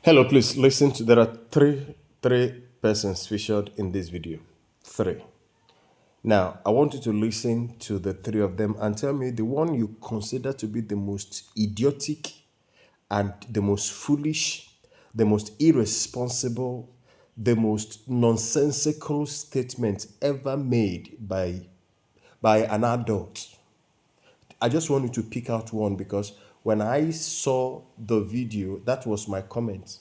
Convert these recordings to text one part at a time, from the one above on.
Hello, please listen to, there are three persons featured in this video. Three. Now, I want you to listen to the three of them and tell me the one you consider to be the most idiotic and the most foolish, the most irresponsible, the most nonsensical statement ever made by an adult. I just want you to pick out one because when I saw the video, that was my comment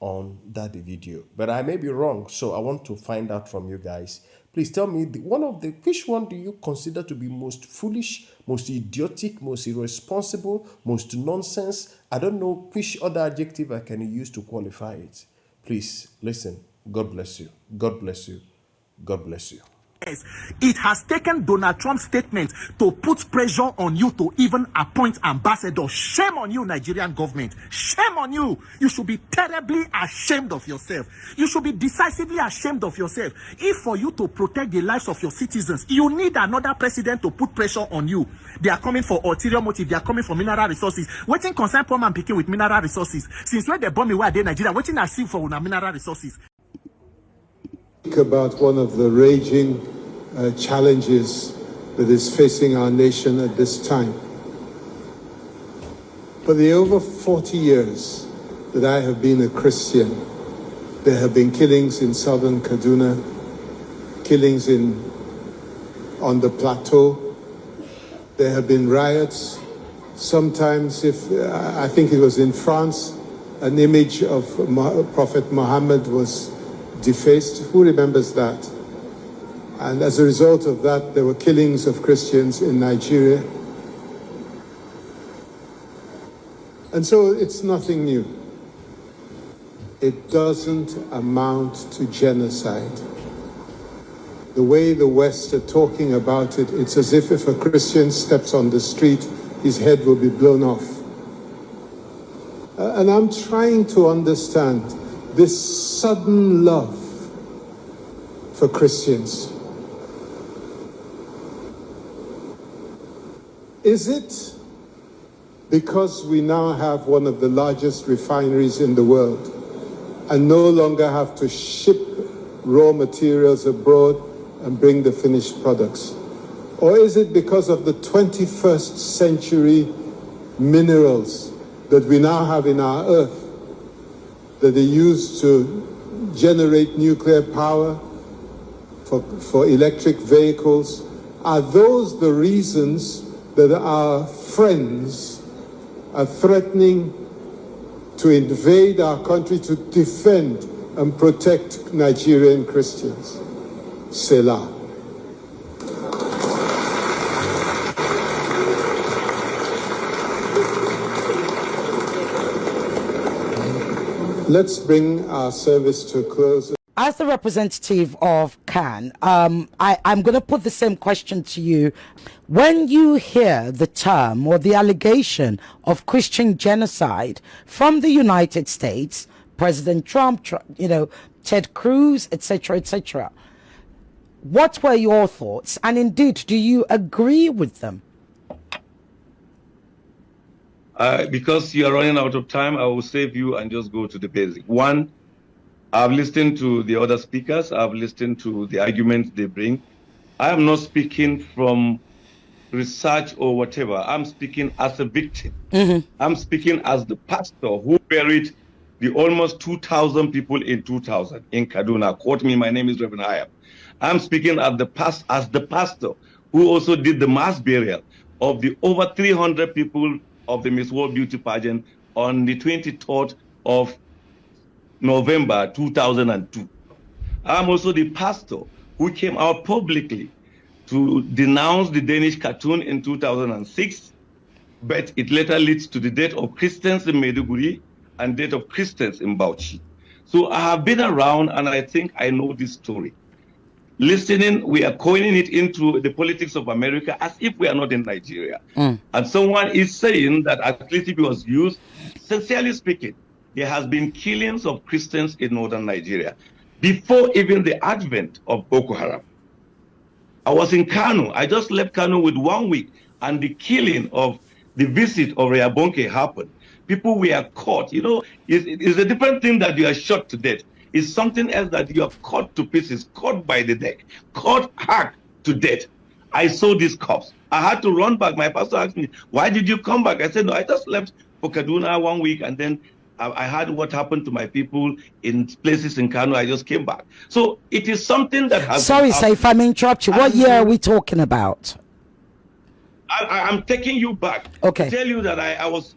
on that video. But I may be wrong, so I want to find out from you guys. Please tell me which one do you consider to be most foolish, most idiotic, most irresponsible, most nonsense? I don't know which other adjective I can use to qualify it. Please listen. God bless you. God bless you. God bless you. It has taken Donald Trump's statement to put pressure on you to even appoint ambassadors. Shame on you, Nigerian government. Shame on you. You should be terribly ashamed of yourself. You should be decisively ashamed of yourself. If for you to protect the lives of your citizens, you need another president to put pressure on you. They are coming for ulterior motive. They are coming for mineral resources. Waiting concern poor man picking with mineral resources. Since when they bomb me, why they Nigeria? Waiting I see for mineral resources. About one of the raging challenges that is facing our nation at this time. For the over 40 years that I have been a Christian, there have been killings in southern Kaduna, killings on the plateau. There have been riots. Sometimes, I think it was in France, an image of Prophet Muhammad was defaced. Who remembers that? And as a result of that, there were killings of Christians in Nigeria. And so it's nothing new. It doesn't amount to genocide. The way the West are talking about it, it's as if a Christian steps on the street, his head will be blown off. And I'm trying to understand this sudden love for Christians. Is it because we now have one of the largest refineries in the world and no longer have to ship raw materials abroad and bring the finished products? Or is it because of the 21st century minerals that we now have in our earth that are used to generate nuclear power for electric vehicles? Are those the reasons that our friends are threatening to invade our country to defend and protect Nigerian Christians? Selah. Let's bring our service to a close. As the representative of CAN, I'm going to put the same question to you. When you hear the term or the allegation of Christian genocide from the United States, President Trump, Ted Cruz, etc., what were your thoughts? And indeed, do you agree with them? Because you are running out of time, I will save you and just go to the basic. One, I've listened to the other speakers. I've listened to the arguments they bring. I am not speaking from research or whatever. I'm speaking as a victim. I'm speaking as the pastor who buried the almost 2,000 people in 2000 in Kaduna. Quote me, my name is Reverend Hayab. I'm speaking as the pastor who also did the mass burial of the over 300 people of the Miss World Beauty pageant on the 23rd of November 2002. I'm also the pastor who came out publicly to denounce the Danish cartoon in 2006, but it later leads to the death of Christians in Maiduguri and death of Christians in Bauchi. So I have been around and I think I know this story. Listening, we are coining it into the politics of America as if we are not in Nigeria. And someone is saying that at least if it was used, sincerely speaking, there has been killings of Christians in northern Nigeria before even the advent of Boko Haram. I was in Kano. I just left Kano with 1 week, and the killing of the visit of Reabonke happened. People were caught. You know, it's a different thing that you are shot to death. It's something else that you are caught to pieces, caught by the neck, caught hacked to death. I saw these cops. I had to run back. My pastor asked me, "Why did you come back?" I said, "No, I just left for Kaduna 1 week, and then I heard what happened to my people in places in Kano. I just came back." So it is something that has. Sorry, sir, if I may interrupt you. What year are we talking about? I'm taking you back. Okay. To tell you that I was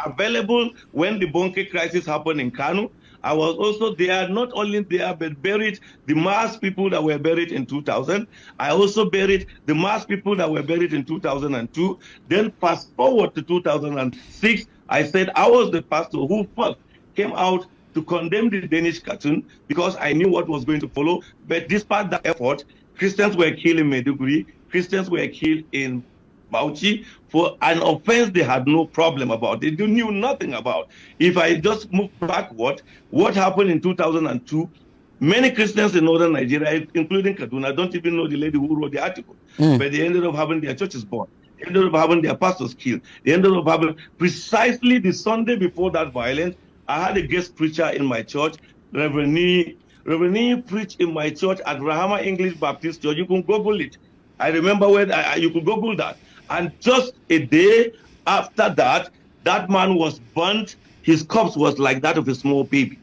available when the Bonke crisis happened in Kano. I was also there, not only there, but buried the mass people that were buried in 2000. I also buried the mass people that were buried in 2002. Then fast forward to 2006, I said I was the pastor who first came out to condemn the Danish cartoon because I knew what was going to follow. But despite that effort, Christians were killed in Maiduguri, Christians were killed in Bauchi for an offense they had no problem about. They knew nothing about. If I just move backward, what happened in 2002, many Christians in northern Nigeria, including Kaduna, don't even know the lady who wrote the article. But they ended up having their churches burned. They ended up having their pastors killed. They ended up having, precisely the Sunday before that violence, I had a guest preacher in my church, Reverend Nee preached in my church at Rahama English Baptist Church. You can Google it. I remember when you could Google that. And just a day after that, that man was burnt. His corpse was like that of a small baby.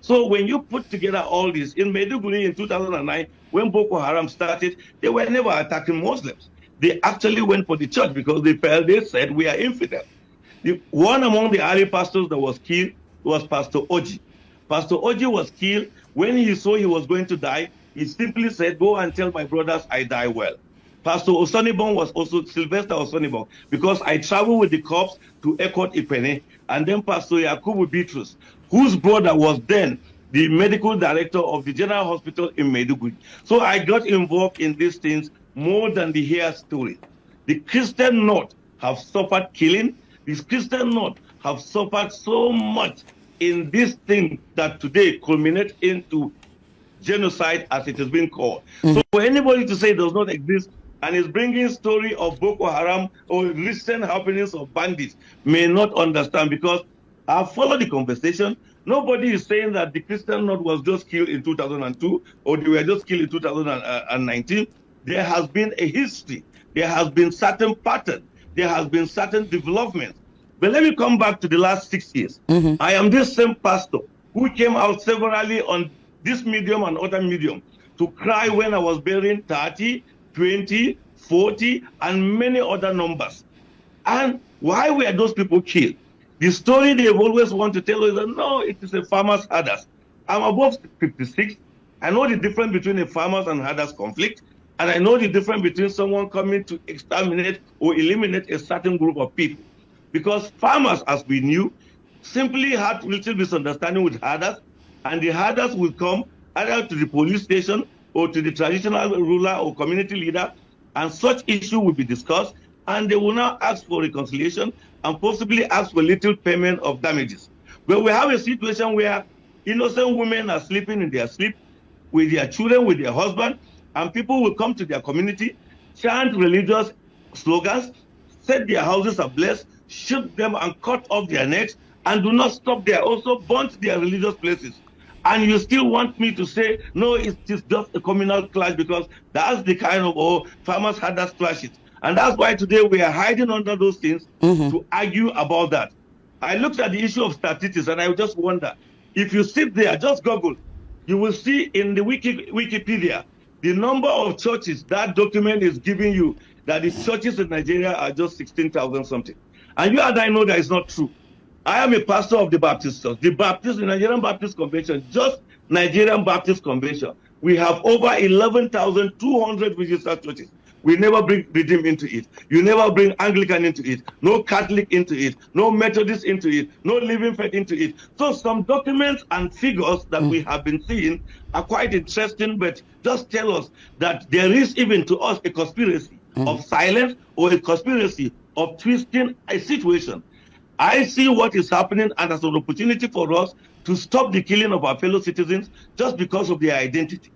So when you put together all this, in Maiduguri in 2009, when Boko Haram started, they were never attacking Muslims. They actually went for the church because they said, we are infidel. One among the early pastors that was killed was Pastor Oji. Pastor Oji was killed. When he saw he was going to die, he simply said, go and tell my brothers I die well. Pastor Osonibon was also Sylvester Osonibon, because I traveled with the corps to Ekot Ipene, and then Pastor Yakubu Bitrus, whose brother was then the medical director of the General Hospital in Maiduguri. So I got involved in these things more than the hair story. The Christian North have suffered killing. The Christian North have suffered so much in this thing that today culminates into genocide, as it has been called. So for anybody to say it does not exist and is bringing story of Boko Haram or recent happenings of bandits may not understand, because I followed the conversation. Nobody is saying that the Christian North was just killed in 2002 or they were just killed in 2019. There has been a history. There has been certain pattern. There has been certain developments. But let me come back to the last 6 years. I am this same pastor who came out severally on this medium and other medium to cry when I was burying 30, 20, 40, and many other numbers. And why were those people killed? The story they've always want to tell is that, no, it is a farmer's herders. I'm above 56. I know the difference between a farmer's and herders conflict. And I know the difference between someone coming to exterminate or eliminate a certain group of people. Because farmers, as we knew, simply had little misunderstanding with herders, and the herders will come either to the police station or to the traditional ruler or community leader, and such issue will be discussed, and they will now ask for reconciliation and possibly ask for little payment of damages. But we have a situation where innocent women are sleeping in their sleep with their children, with their husband, and people will come to their community, chant religious slogans, set their houses ablaze, shoot them and cut off their necks, and do not stop there, also burnt their religious places. And you still want me to say, no, it is just a communal clash, because that's the kind of farmers had that clashes. And that's why today we are hiding under those things to argue about that. I looked at the issue of statistics and I just wonder, if you sit there, just Google, you will see in the Wikipedia, the number of churches that document is giving you that the churches in Nigeria are just 16,000 something. And you and I know that is not true. I am a pastor of the Baptist Church. The Nigerian Baptist Convention, just Nigerian Baptist Convention, we have over 11,200 registered churches. We never bring Redeem into it. You never bring Anglican into it. No Catholic into it. No Methodist into it. No Living Faith into it. So some documents and figures that we have been seeing are quite interesting, but just tell us that there is even to us a conspiracy of silence or a conspiracy of twisting a situation. I see what is happening and as an opportunity for us to stop the killing of our fellow citizens just because of their identity.